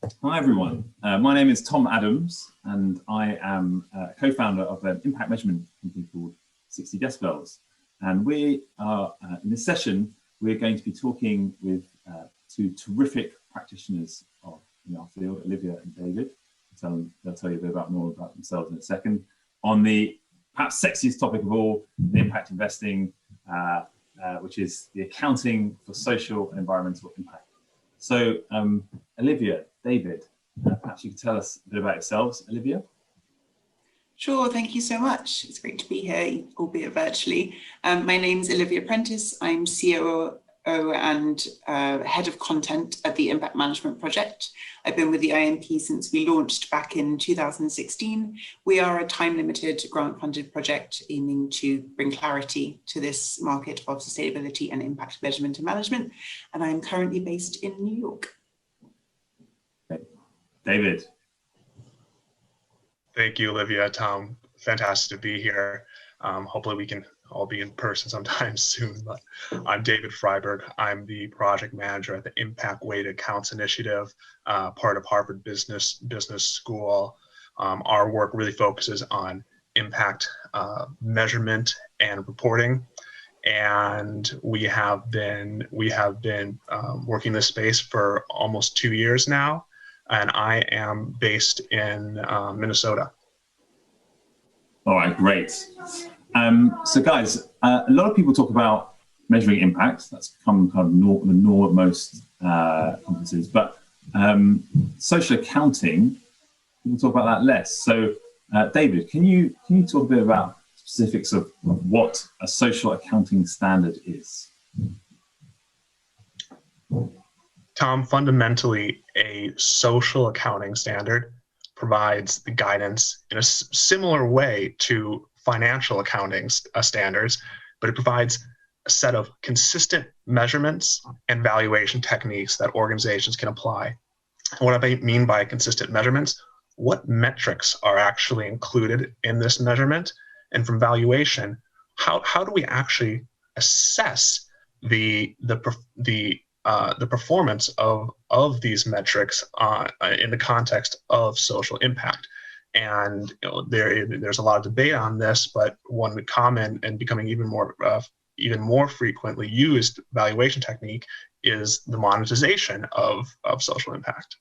Hi everyone, my name is Tom Adams and I am a co-founder of an impact measurement company called 60 Decibels. And we are, in this session, we're going to be talking with two terrific practitioners of our field, Olivia and David. They'll tell you a bit more about themselves in a second, on the perhaps sexiest topic of all, the impact investing, which is the accounting for social and environmental impact. So Olivia, David, perhaps you could tell us a bit about yourselves. Olivia? Sure, thank you so much. It's great to be here, albeit virtually. My name's Olivia Prentice. I'm COO and head of content at the Impact Management Project. I've been with the IMP since we launched back in 2016. We are a time-limited grant-funded project aiming to bring clarity to this market of sustainability and impact measurement and management. And I'm currently based in New York. Okay. David. Thank you, Olivia. Tom, fantastic to be here. Hopefully we can all be in person sometime soon, but I'm David Freiberg. I'm the project manager at the Impact Weighted Accounts Initiative, part of Harvard Business School. Our work really focuses on impact measurement and reporting. And we have been working this space for almost 2 years now. And I am based in Minnesota. All right, great. So guys, a lot of people talk about measuring impact. That's become kind of the norm at most conferences, but social accounting, people talk about that less. So David, can you talk a bit about specifics of what a social accounting standard is? Tom, fundamentally, a social accounting standard provides the guidance in a similar way to financial accounting standards, but it provides a set of consistent measurements and valuation techniques that organizations can apply. What I mean by consistent measurements, what metrics are actually included in this measurement? And from valuation, how do we actually assess the performance of these metrics in the context of social impact? And there's a lot of debate on this, but one common and becoming even more frequently used valuation technique is the monetization of social impact.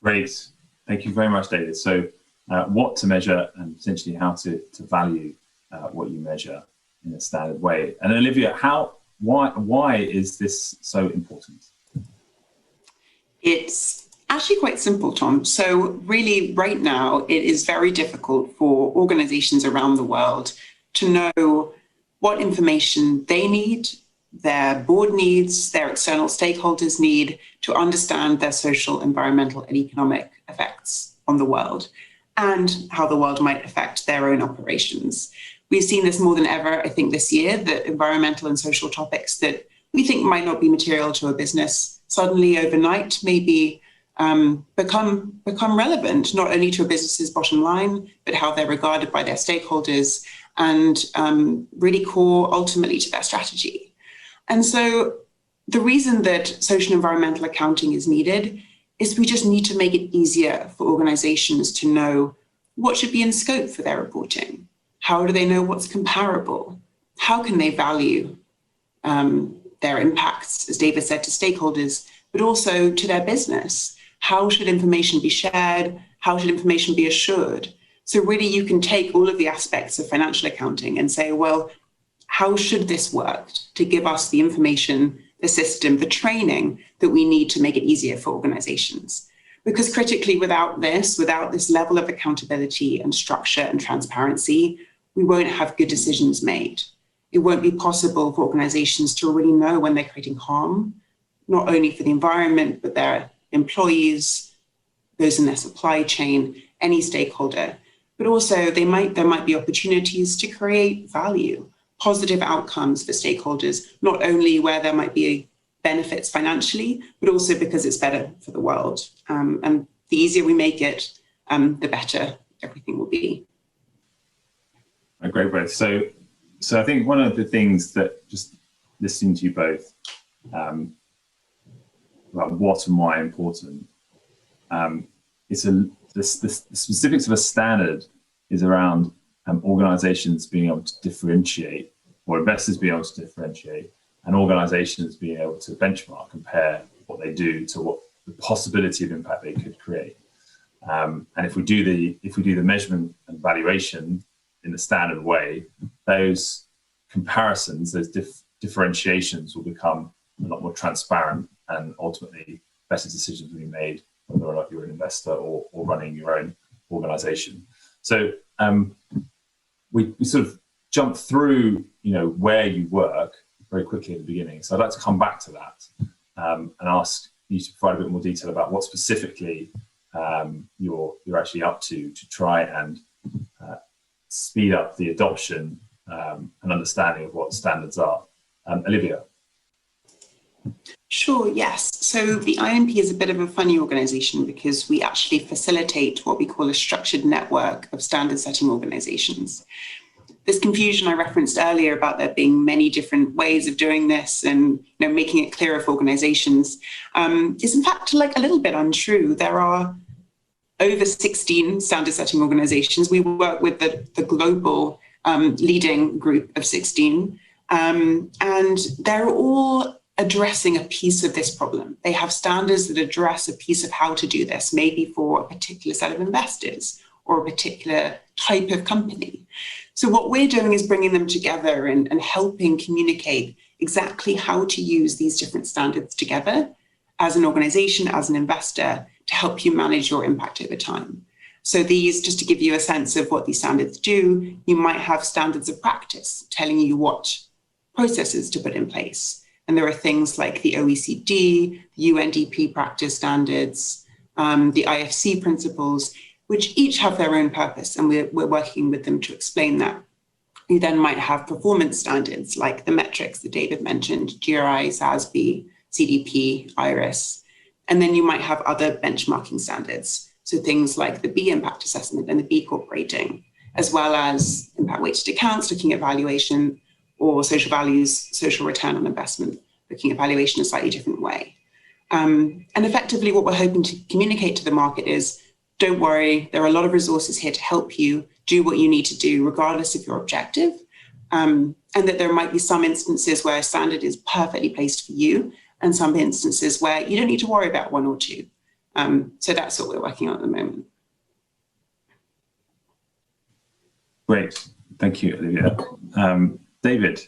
Great, thank you very much, David. So what to measure and potentially how to value what you measure in a standard way. And Olivia, why is this so important? It's actually quite simple, Tom. So really right now, it is very difficult for organizations around the world to know what information they need, their board needs, their external stakeholders need to understand their social, environmental, and economic effects on the world and how the world might affect their own operations. We've seen this more than ever, I think, this year, that environmental and social topics that we think might not be material to a business suddenly overnight maybe become relevant, not only to a business's bottom line, but how they're regarded by their stakeholders and really core ultimately to their strategy. And so the reason that social environmental accounting is needed is we just need to make it easier for organizations to know what should be in scope for their reporting. How do they know what's comparable? How can they value their impacts, as David said, to stakeholders, but also to their business? How should information be shared? How should information be assured? So really you can take all of the aspects of financial accounting and say, well, how should this work to give us the information, the system, the training that we need to make it easier for organizations? Because critically, without this level of accountability and structure and transparency, we won't have good decisions made. It won't be possible for organizations to really know when they're creating harm, not only for the environment, but their employees, those in their supply chain, any stakeholder, but also there might be opportunities to create value, positive outcomes for stakeholders, not only where there might be benefits financially, but also because it's better for the world. And the easier we make it, the better everything will be. Great, both. So I think one of the things that, just listening to you both, about what and why important. The specifics of a standard is around organizations being able to differentiate, or investors being able to differentiate, and organizations being able to benchmark, compare what they do to what the possibility of impact they could create. And if we do the measurement and valuation in the standard way, those comparisons, those differentiations will become a lot more transparent, and ultimately better decisions will be made whether or not you're an investor or running your own organization. So we sort of jump through, where you work very quickly at the beginning. So I'd like to come back to that and ask you to provide a bit more detail about what specifically you're actually up to try and speed up the adoption and understanding of what standards are. Olivia. Sure, yes. So the IMP is a bit of a funny organization because we actually facilitate what we call a structured network of standard setting organizations. This confusion I referenced earlier about there being many different ways of doing this and making it clearer for organizations is in fact like a little bit untrue. There are over 16 standard setting organizations. We work with the global leading group of 16, and they're all addressing a piece of this problem. They have standards that address a piece of how to do this, maybe for a particular set of investors or a particular type of company. So what we're doing is bringing them together and helping communicate exactly how to use these different standards together as an organization, as an investor, to help you manage your impact over time. So these, just to give you a sense of what these standards do, you might have standards of practice telling you what processes to put in place. And there are things like the OECD, the UNDP practice standards, the IFC principles, which each have their own purpose, and we're working with them to explain that. You then might have performance standards like the metrics that David mentioned, GRI, SASB, CDP, IRIS. And then you might have other benchmarking standards. So things like the B impact assessment and the B Corp rating, as well as impact weighted accounts, looking at valuation, or social values, social return on investment, looking at valuation in a slightly different way. And effectively what we're hoping to communicate to the market is, don't worry, there are a lot of resources here to help you do what you need to do, regardless of your objective. And that there might be some instances where a standard is perfectly placed for you, and some instances where you don't need to worry about one or two. So that's what we're working on at the moment. Great, thank you, Olivia. David,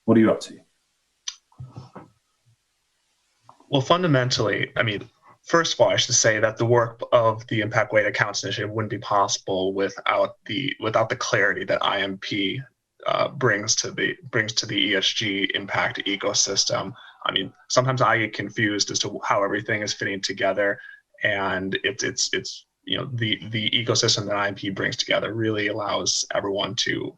what are you up to? Well, fundamentally, first of all, I should say that the work of the Impact Weighted Accounts Initiative wouldn't be possible without the clarity that IMP brings to the ESG impact ecosystem. Sometimes I get confused as to how everything is fitting together, and it's the ecosystem that IMP brings together really allows everyone to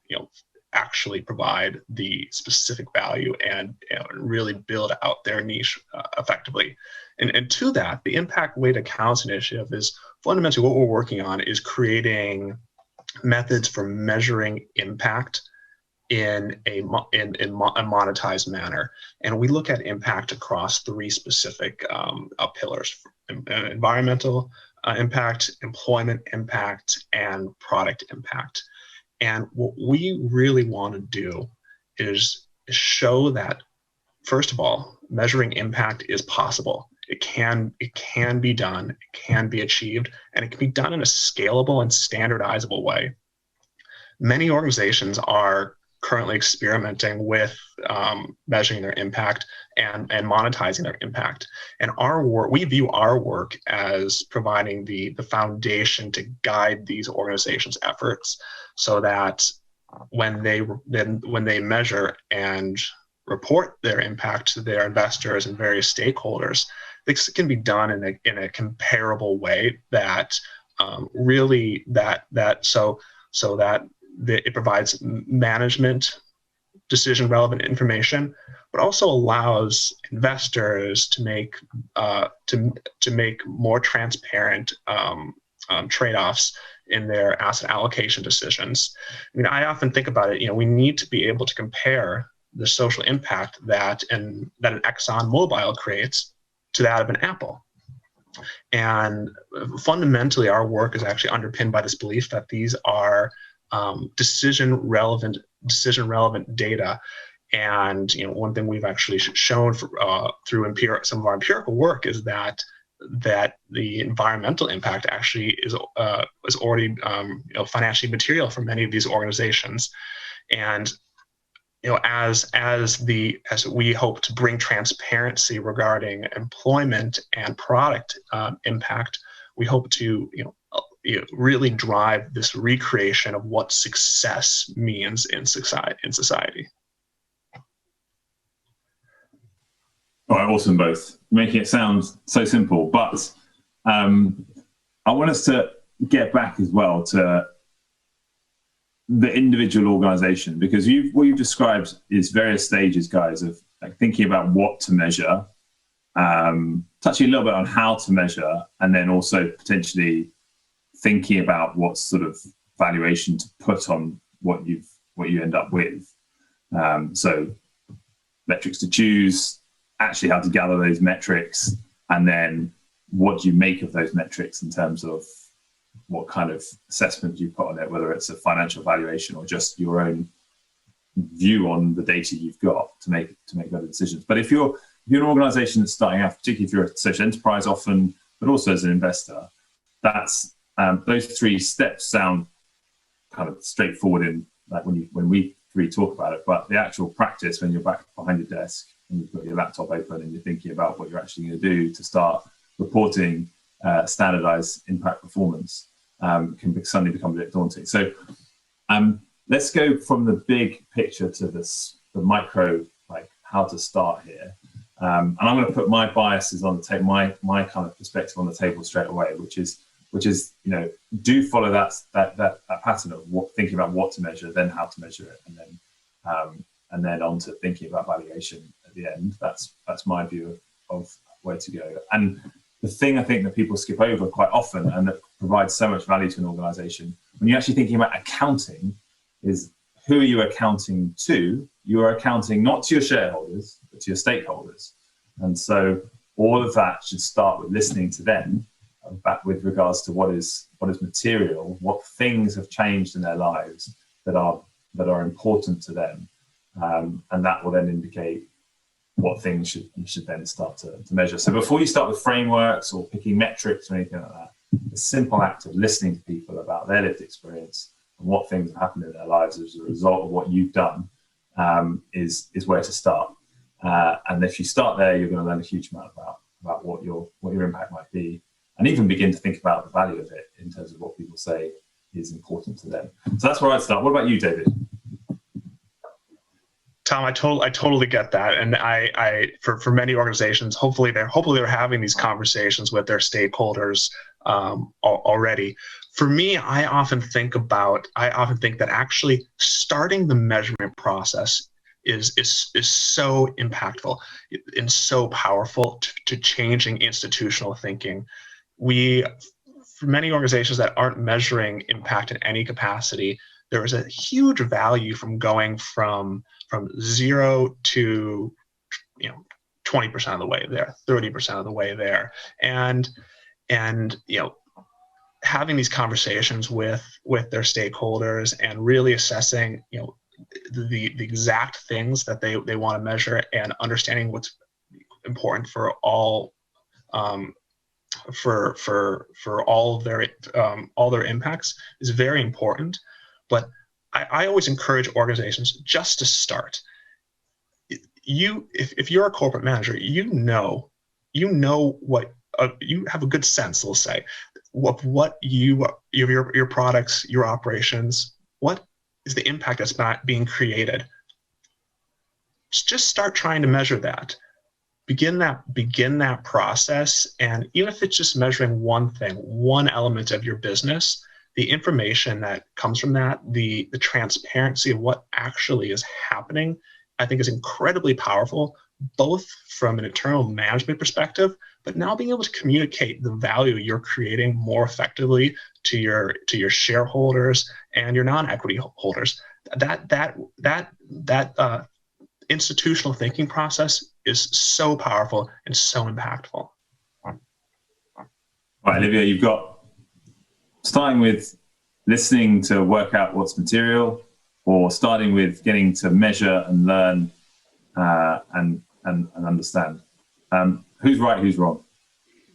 actually provide the specific value and really build out their niche effectively. And to that, the Impact Weighted Accounts Initiative is fundamentally what we're working on is creating methods for measuring impact in a monetized manner. And we look at impact across three specific pillars: environmental impact, employment impact, and product impact. And what we really want to do is show that, first of all, measuring impact is possible. It can be done, it can be achieved, and it can be done in a scalable and standardizable way. Many organizations are currently experimenting with measuring their impact and monetizing their impact. And our work, we view our work as providing the foundation to guide these organizations' efforts, so that when they measure and report their impact to their investors and various stakeholders, this can be done in a comparable way that it provides management decision relevant information, but also allows investors to make more transparent trade-offs in their asset allocation decisions. I often think about it, we need to be able to compare the social impact that an Exxon Mobil creates to that of an apple. And fundamentally, our work is actually underpinned by this belief that these are decision relevant data. And one thing we've actually shown through some of our empirical work is that the environmental impact actually is already financially material for many of these organizations. And as we hope to bring transparency regarding employment and product impact, we hope to really drive this recreation of what success means in society. All right, awesome, both. Making it sound so simple, but I want us to get back as well to the individual organization, because what you've described is various stages, guys, of like thinking about what to measure, touching a little bit on how to measure, and then also potentially thinking about what sort of valuation to put on what you end up with. So metrics to choose, actually how to gather those metrics, and then what do you make of those metrics in terms of what kind of assessment you put on it, whether it's a financial valuation or just your own view on the data you've got to make better decisions. But if you're an organization that's starting out, particularly if you're a social enterprise often, but also as an investor, that's those three steps sound kind of straightforward in like when we three talk about it, but the actual practice when you're back behind your desk and you've got your laptop open and you're thinking about what you're actually going to do to start reporting standardized impact performance can suddenly become a bit daunting. So let's go from the big picture to the micro, like how to start here. And I'm going to put my biases on the table, my kind of perspective on the table straight away, which is do follow that pattern of thinking about what to measure, then how to measure it, and then on to thinking about valuation at the end. That's my view of where to go. And the thing I think that people skip over quite often and that provides so much value to an organization, when you're actually thinking about accounting, is who are you accounting to? You are accounting not to your shareholders, but to your stakeholders. And so all of that should start with listening to them back with regards to what is material, what things have changed in their lives that are important to them. And that will then indicate what things you should then start to measure. So before you start with frameworks or picking metrics or anything like that, the simple act of listening to people about their lived experience and what things have happened in their lives as a result of what you've done is where to start. And if you start there, you're going to learn a huge amount about what your impact might be, and even begin to think about the value of it in terms of what people say is important to them. So that's where I'd start. What about you, David? Tom, I totally get that, and I for many organizations, hopefully they're having these conversations with their stakeholders already. For me, I often think that actually starting the measurement process is so impactful and so powerful to changing institutional thinking. For many organizations that aren't measuring impact in any capacity, there is a huge value from going from 0 to 20% of the way there, 30% of the way there, and having these conversations with their stakeholders and really assessing the exact things that they want to measure and understanding what's important for all for all their impacts is very important. But I always encourage organizations just to start. If you're a corporate manager, you know what you have a good sense, let's say, of what your products, your operations, what is the impact that's not being created. Just start trying to measure that. Begin that process, and even if it's just measuring one thing, one element of your business, the information that comes from that, the transparency of what actually is happening, I think is incredibly powerful, both from an internal management perspective, but now being able to communicate the value you're creating more effectively to your shareholders and your non-equity holders. That institutional thinking process is so powerful and so impactful. Right, Olivia, you've got starting with listening to work out what's material, or starting with getting to measure and learn and understand. Who's right, who's wrong?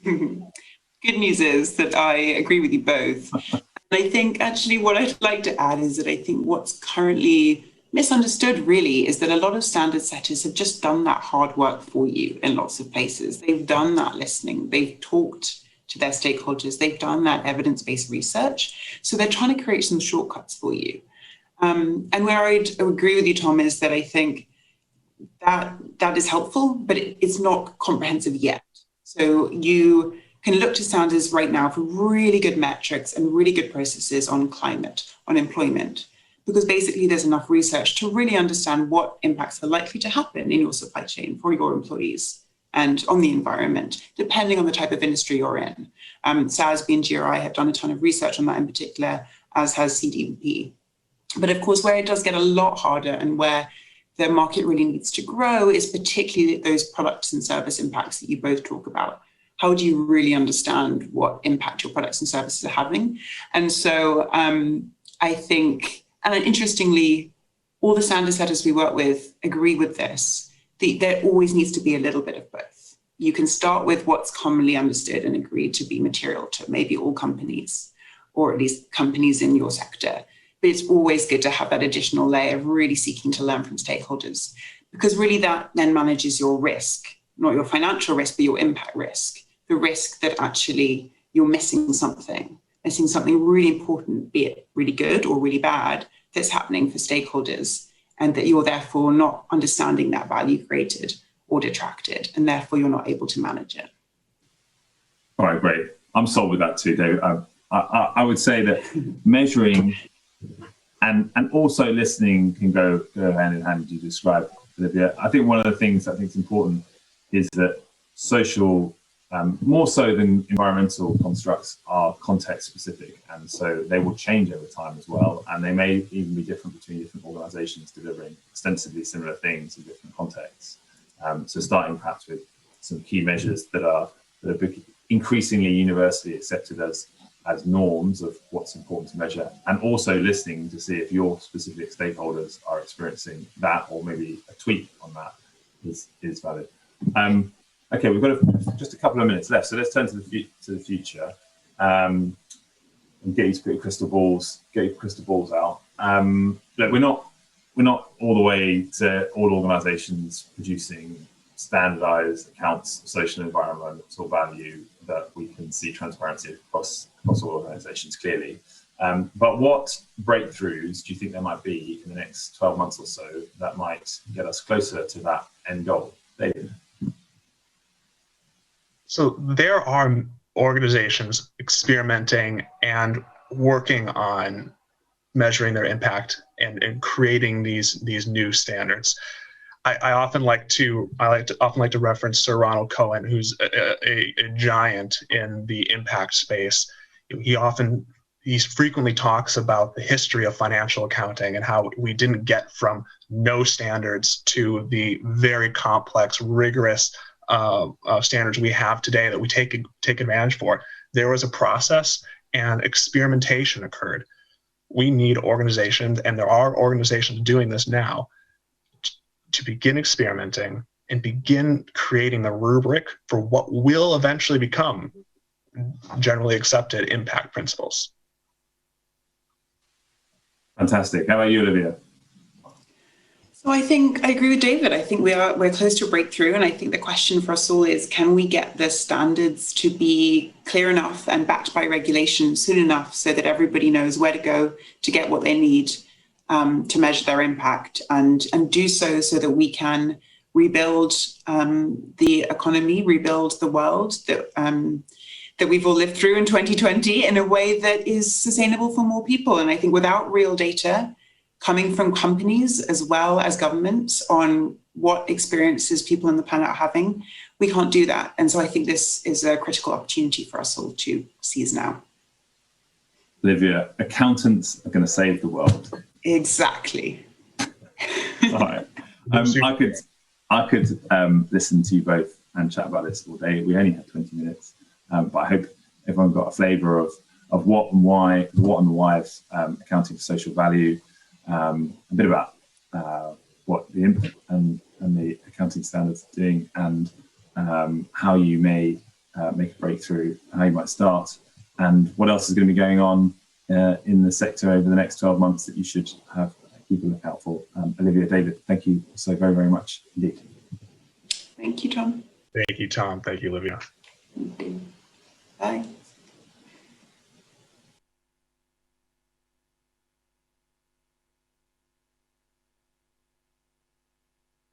Good news is that I agree with you both. And I think actually what I'd like to add is that I think what's currently misunderstood really is that a lot of standard setters have just done that hard work for you in lots of places. They've done that listening, they've talked to their stakeholders, they've done that evidence-based research. So they're trying to create some shortcuts for you. And where I'd agree with you, Tom, is that I think that is helpful, but it's not comprehensive yet. So you can look to standards right now for really good metrics and really good processes on climate, on employment, because basically there's enough research to really understand what impacts are likely to happen in your supply chain for your employees and on the environment, depending on the type of industry you're in. SASB and GRI have done a ton of research on that in particular, as has CDP. But of course, where it does get a lot harder and where the market really needs to grow is particularly those products and service impacts that you both talk about. How do you really understand what impact your products and services are having? And so I think, and interestingly, all the standard setters we work with agree with this. There always needs to be a little bit of both. You can start with what's commonly understood and agreed to be material to maybe all companies, or at least companies in your sector. But it's always good to have that additional layer of really seeking to learn from stakeholders, because really that then manages your risk, not your financial risk, but your impact risk, the risk that actually you're missing something really important, be it really good or really bad, that's happening for stakeholders, and that you're therefore not understanding that value created or detracted, and therefore you're not able to manage it. All right, great. I'm sold with that too, David. I would say that measuring and also listening can go hand in hand, as you described, Olivia. I think one of the things I think is important is that social, more so than environmental constructs, are context specific, and so they will change over time as well, and they may even be different between different organizations delivering ostensibly similar things in different contexts. So starting perhaps with some key measures that are increasingly universally accepted as norms of what's important to measure, and also listening to see if your specific stakeholders are experiencing that, or maybe a tweak on that is valid. Okay, we've got just a couple of minutes left, so let's turn to the future and get you to put your crystal balls out. Look, we're not all the way to all organisations producing standardised accounts of social and environmental value that we can see transparency across all organisations clearly. But what breakthroughs do you think there might be in the next 12 months or so that might get us closer to that end goal? David? So there are organizations experimenting and working on measuring their impact and creating these new standards. I often like to reference Sir Ronald Cohen, who's a giant in the impact space. He frequently talks about the history of financial accounting and how we didn't get from no standards to the very complex, rigorous standards we have today that we take advantage for. There was a process and experimentation occurred. We need organizations, and there are organizations doing this now, to begin experimenting and begin creating the rubric for what will eventually become generally accepted impact principles. Fantastic. How about you, Olivia? So I think I agree with David. I think we're close to a breakthrough, and I think the question for us all is, can we get the standards to be clear enough and backed by regulation soon enough so that everybody knows where to go to get what they need to measure their impact, and do so that we can rebuild the economy, rebuild the world that we've all lived through in 2020 in a way that is sustainable for more people. And I think without real data coming from companies as well as governments on what experiences people on the planet are having, we can't do that. And so I think this is a critical opportunity for us all to seize now. Olivia, accountants are going to save the world. Exactly. All right. I could listen to you both and chat about this all day. We only have 20 minutes, but I hope everyone got a flavour of what and why, and the why of accounting for social value, a bit about what the input and the accounting standards are doing, and how you may make a breakthrough, how you might start, and what else is going to be going on in the sector over the next 12 months that you should keep a lookout for. Olivia, David, thank you so very, very much indeed. Thank you, Tom. Thank you, Tom. Thank you, Olivia. Thank you. Bye.